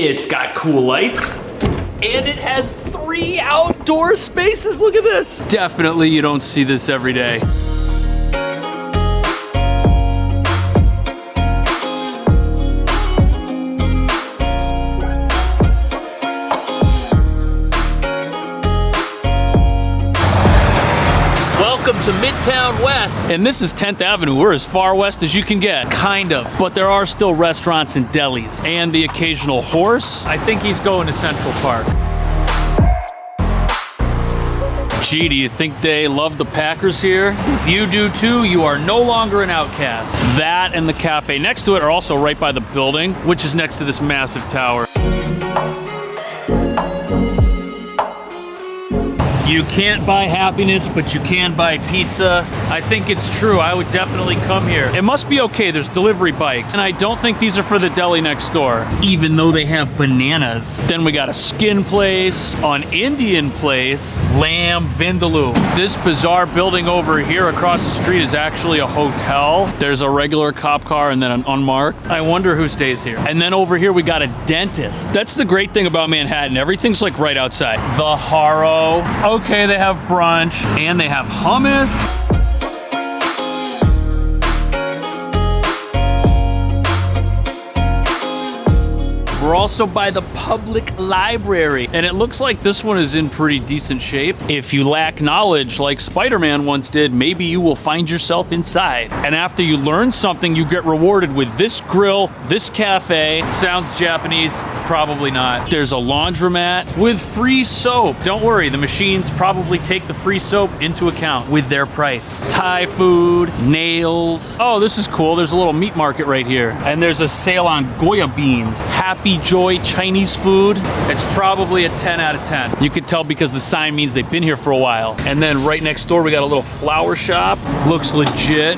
It's got cool lights. And it has 3 outdoor spaces. Look at this. Definitely you don't see this every day. Welcome to Midtown West. And this is 10th Avenue. We're as far west as you can get. Kind of. But there are still restaurants and delis. And the occasional horse. I think he's going to Central Park. Gee, do you think they love the Packers here? If you do too, you are no longer an outcast. That and the cafe next to it are also right by the building, which is next to this massive tower. You can't buy happiness, but you can buy pizza. I think it's true. I would definitely come here. It must be okay. There's delivery bikes. And I don't think these are for the deli next door, even though they have bananas. Then we got a skin place, an Indian place, lamb vindaloo. This bizarre building over here across the street is actually a hotel. There's a regular cop car and then an unmarked. I wonder who stays here. And then over here we got a dentist. That's the great thing about Manhattan. Everything's like right outside. The Haro. Okay, they have brunch and they have hummus. We're also by the public library, and it looks like this one is in pretty decent shape. If you lack knowledge, like Spider-Man once did, maybe you will find yourself inside. And after you learn something, you get rewarded with this grill, this cafe. It sounds Japanese, it's probably not. There's a laundromat with free soap. Don't worry, the machines probably take the free soap into account with their price. Thai food, nails. Oh, this is cool. There's a little meat market right here. And there's a sale on Goya beans. Happy Joy Chinese food. It's probably a 10 out of 10. You could tell because the sign means they've been here for a while. And then right next door we got a little flower shop. Looks legit.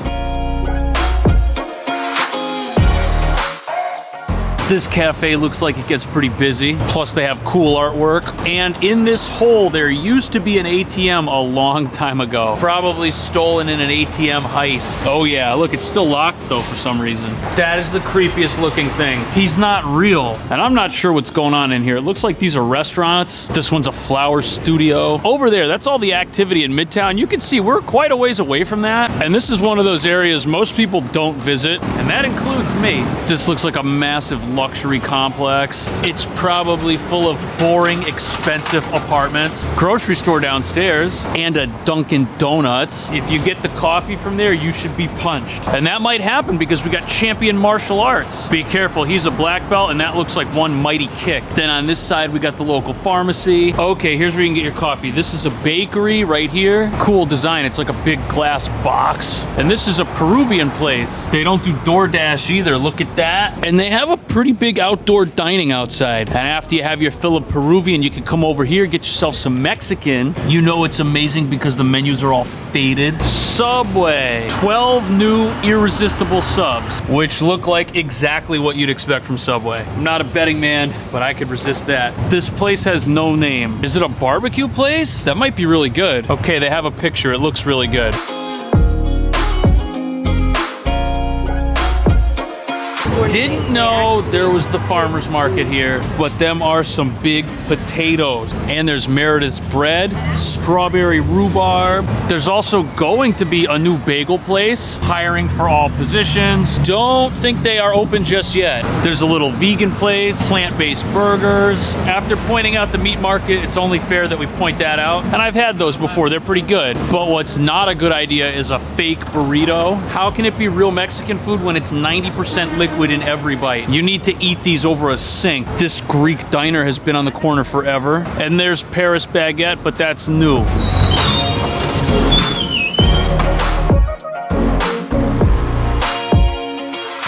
This cafe looks like it gets pretty busy. Plus they have cool artwork. And in this hole, there used to be an ATM a long time ago. Probably stolen in an ATM heist. Oh yeah, look, it's still locked though for some reason. That is the creepiest looking thing. He's not real. And I'm not sure what's going on in here. It looks like these are restaurants. This one's a flower studio. Over there, that's all the activity in Midtown. You can see we're quite a ways away from that. And this is one of those areas most people don't visit. And that includes me. This looks like a massive luxury complex. It's probably full of boring, expensive apartments. Grocery store downstairs and a Dunkin' Donuts. If you get the coffee from there, you should be punched. And that might happen because we got champion martial arts. Be careful, he's a black belt and that looks like one mighty kick. Then on this side, we got the local pharmacy. Okay, here's where you can get your coffee. This is a bakery right here. Cool design, it's like a big glass box. And this is a Peruvian place. They don't do DoorDash either, look at that. And they have a pretty big outdoor dining outside. And after you have your fill of Peruvian, you can come over here, get yourself some Mexican. You know it's amazing because the menus are all faded. Subway. 12 new irresistible subs, which look like exactly what you'd expect from Subway. I'm not a betting man, but I could resist that. This place has no name. Is it a barbecue place? That might be really good. Okay, they have a picture. It looks really good. Didn't know there was the farmer's market here, but them are some big potatoes. And there's Meredith's bread, strawberry rhubarb. There's also going to be a new bagel place, hiring for all positions. Don't think they are open just yet. There's a little vegan place, plant-based burgers. After pointing out the meat market, it's only fair that we point that out. And I've had those before, they're pretty good. But what's not a good idea is a fake burrito. How can it be real Mexican food when it's 90% liquid in every bite? You need to eat these over a sink. This Greek diner has been on the corner forever. And there's Paris baguette, but that's new.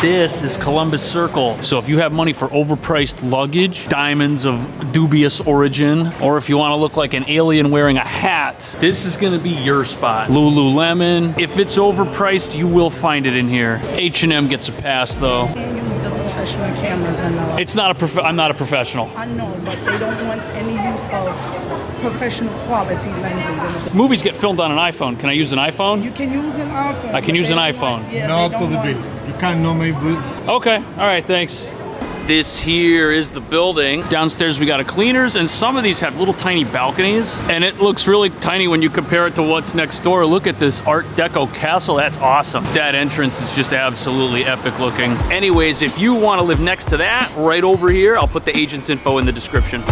This is Columbus Circle. So if you have money for overpriced luggage, diamonds of dubious origin, or if you want to look like an alien wearing a hat, this is going to be your spot. Lululemon. If it's overpriced, you will find it in here. H&M gets a pass though. They use the professional cameras and all. It's not a I'm not a professional. I know, but they don't want any use of professional quality lenses in it. Movies get filmed on an iPhone. Can I use an iPhone? You can use an iPhone. I can use an iPhone. Yeah, No, could be. You can't know me, but... Okay. All right. Thanks. This here is the building. Downstairs we got a cleaners, and some of these have little tiny balconies, and it looks really tiny when you compare it to what's next door. Look at this Art Deco castle. That's awesome. That entrance is just absolutely epic looking. Anyways, if you want to live next to that, right over here, I'll put the agent's info in the description.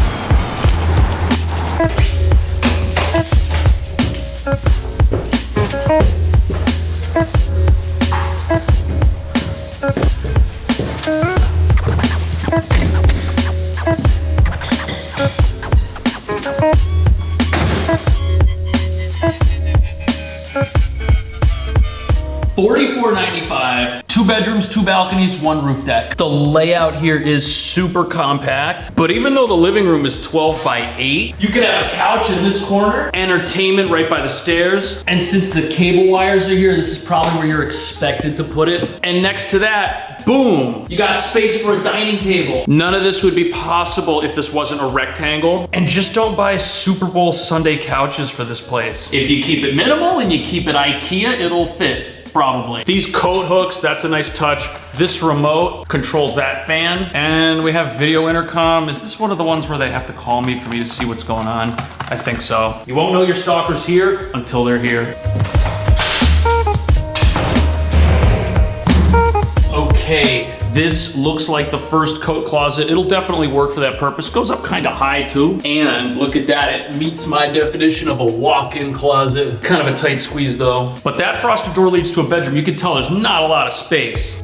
$44.95, 2 bedrooms, 2 balconies, 1 roof deck. The layout here is super compact, but even though the living room is 12 by 8, you can have a couch in this corner, entertainment right by the stairs, and since the cable wires are here, this is probably where you're expected to put it. And next to that, boom, you got space for a dining table. None of this would be possible if this wasn't a rectangle. And just don't buy Super Bowl Sunday couches for this place. If you keep it minimal and you keep it IKEA, it'll fit. Probably. These coat hooks, that's a nice touch. This remote controls that fan. And we have video intercom. Is this one of the ones where they have to call me for me to see what's going on? I think so. You won't know your stalker's here until they're here. Okay, this looks like the first coat closet. It'll definitely work for that purpose. Goes up kind of high too. And look at that, it meets my definition of a walk-in closet. Kind of a tight squeeze though. But that frosted door leads to a bedroom. You can tell there's not a lot of space.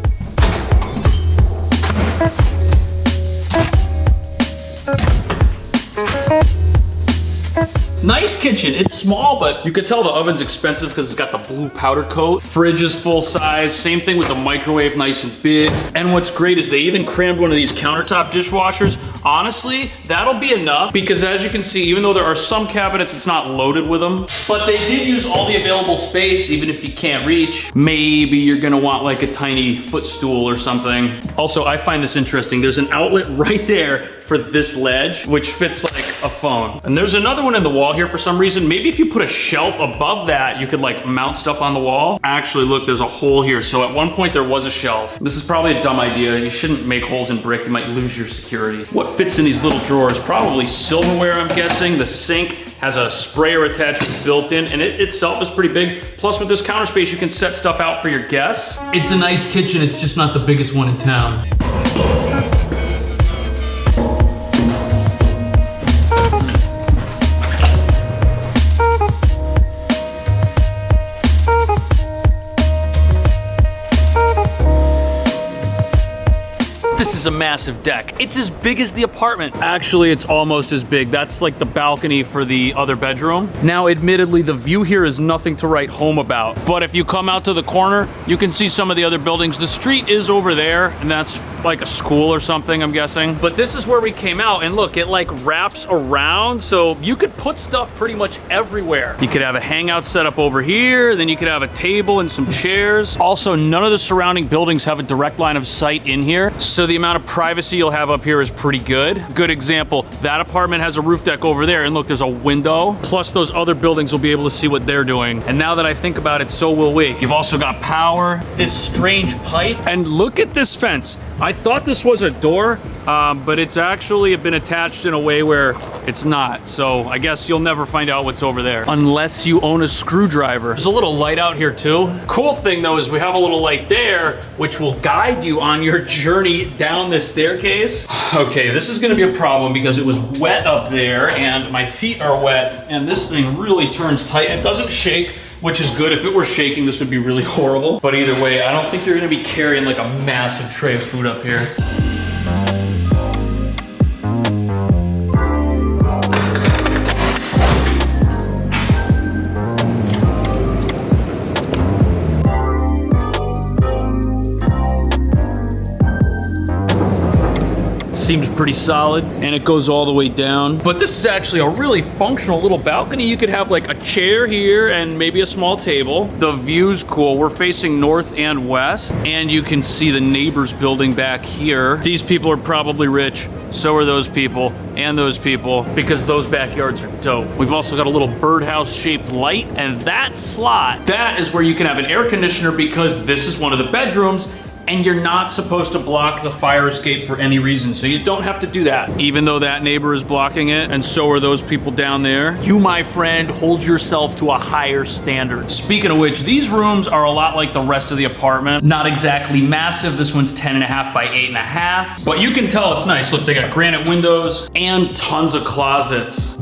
Nice kitchen. It's small, but you could tell the oven's expensive because it's got the blue powder coat. Fridge is full size. Same thing with the microwave, nice and big. And what's great is they even crammed one of these countertop dishwashers. Honestly, that'll be enough because as you can see, even though there are some cabinets, it's not loaded with them. But they did use all the available space, even if you can't reach. Maybe you're gonna want like a tiny footstool or something. Also, I find this interesting. There's an outlet right there for this ledge, which fits like a phone. And there's another one in the wall here for some reason. Maybe if you put a shelf above that, you could like mount stuff on the wall. Actually, look, there's a hole here. So at one point there was a shelf. This is probably a dumb idea. You shouldn't make holes in brick. You might lose your security. What fits in these little drawers? Probably silverware, I'm guessing. The sink has a sprayer attachment built in, and it itself is pretty big. Plus with this counter space, you can set stuff out for your guests. It's a nice kitchen. It's just not the biggest one in town. This is a massive deck. It's as big as the apartment. Actually, it's almost as big. That's like the balcony for the other bedroom. Now, admittedly, the view here is nothing to write home about. But if you come out to the corner, you can see some of the other buildings. The street is over there, and that's like a school or something, I'm guessing. But this is where we came out, and look, it like wraps around, so you could put stuff pretty much everywhere. You could have a hangout set up over here, then you could have a table and some chairs. Also, none of the surrounding buildings have a direct line of sight in here, so the amount of privacy you'll have up here is pretty good. Good example, that apartment has a roof deck over there, and look, there's a window. Plus those other buildings will be able to see what they're doing. And now that I think about it, so will we. You've also got power, this strange pipe, and look at this fence. I thought this was a door, but it's actually been attached in a way where it's not. So I guess you'll never find out what's over there unless you own a screwdriver. There's a little light out here too. Cool thing though is we have a little light there, which will guide you on your journey down this staircase. Okay, this is gonna be a problem because it was wet up there and my feet are wet and this thing really turns tight. It doesn't shake, which is good. If it were shaking, this would be really horrible. But either way, I don't think you're gonna be carrying like a massive tray of food up here. Seems pretty solid, and it goes all the way down. But this is actually a really functional little balcony. You could have like a chair here and maybe a small table. The view's cool. We're facing north and west, and you can see the neighbors building back here. These people are probably rich. So are those people and those people, because those backyards are dope. We've also got a little birdhouse shaped light, and that slot, that is where you can have an air conditioner because this is one of the bedrooms And you're not supposed to block the fire escape for any reason, so you don't have to do that. Even though that neighbor is blocking it, and so are those people down there, you, my friend, hold yourself to a higher standard. Speaking of which, these rooms are a lot like the rest of the apartment. Not exactly massive. This one's 10.5 by 8.5, but you can tell it's nice. Look, they got granite windows and tons of closets.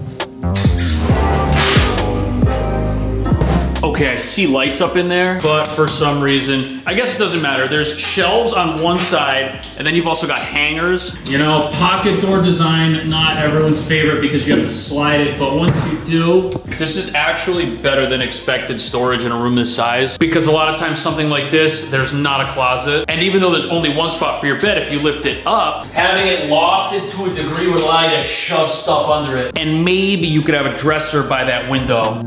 Okay, I see lights up in there, but for some reason, I guess it doesn't matter. There's shelves on one side, and then you've also got hangers. You know, pocket door design, not everyone's favorite because you have to slide it, but once you do, this is actually better than expected storage in a room this size, because a lot of times something like this, there's not a closet. And even though there's only one spot for your bed, if you lift it up, having it lofted to a degree would allow you to shove stuff under it. And maybe you could have a dresser by that window.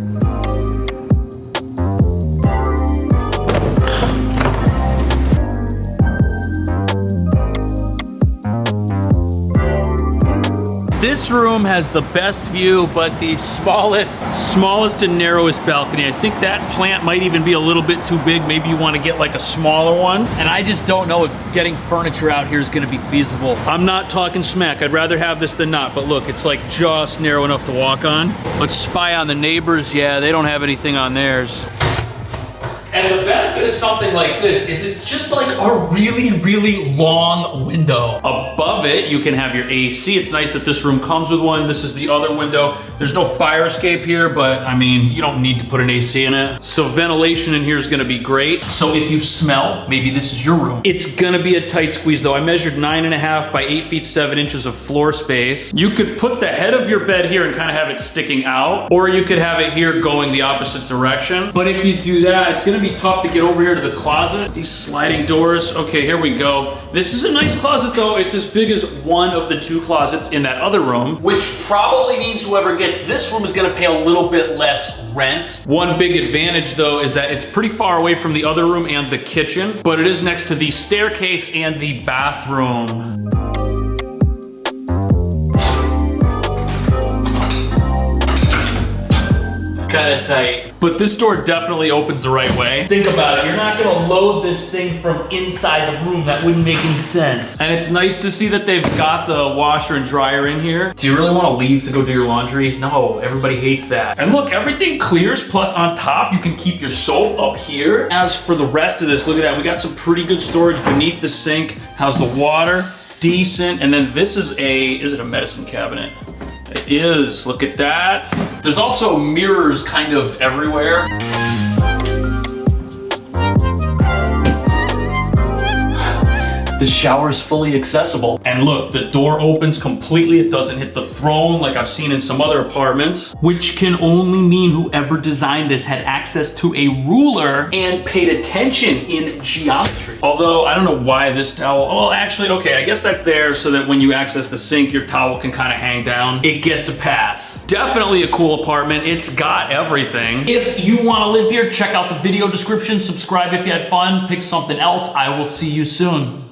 This room has the best view, but the smallest and narrowest balcony. I think that plant might even be a little bit too big. Maybe you want to get like a smaller one. And I just don't know if getting furniture out here is going to be feasible. I'm not talking smack. I'd rather have this than not. But look, it's like just narrow enough to walk on. Let's spy on the neighbors. Yeah, they don't have anything on theirs. And the benefit of something like this is it's just like a really, really long window. Above it, you can have your AC. It's nice that this room comes with one. This is the other window. There's no fire escape here, but I mean, you don't need to put an AC in it. So ventilation in here is gonna be great. So if you smell, maybe this is your room. It's gonna be a tight squeeze though. I measured 9.5 by 8 feet 7 inches of floor space. You could put the head of your bed here and kind of have it sticking out, or you could have it here going the opposite direction. But if you do that, it's gonna be tough to get over here to the closet. These sliding doors. Okay, here we go. This is a nice closet though. It's as big as one of the two closets in that other room, which probably means whoever gets this room is gonna pay a little bit less rent. One big advantage though is that it's pretty far away from the other room and the kitchen, but it is next to the staircase and the bathroom. Kind of tight. But this door definitely opens the right way. Think about it, you're not gonna load this thing from inside the room. That wouldn't make any sense. And it's nice to see that they've got the washer and dryer in here. Do you really wanna leave to go do your laundry? No, everybody hates that. And look, everything clears, plus on top, you can keep your soap up here. As for the rest of this, look at that. We got some pretty good storage beneath the sink. How's the water? Decent. And then this is it a medicine cabinet? It is, look at that. There's also mirrors kind of everywhere. The shower is fully accessible. And look, the door opens completely. It doesn't hit the throne like I've seen in some other apartments, which can only mean whoever designed this had access to a ruler and paid attention in geometry. Although, I don't know why this towel, well, actually, okay, I guess that's there so that when you access the sink, your towel can kind of hang down. It gets a pass. Definitely a cool apartment. It's got everything. If you want to live here, check out the video description, subscribe if you had fun, pick something else. I will see you soon.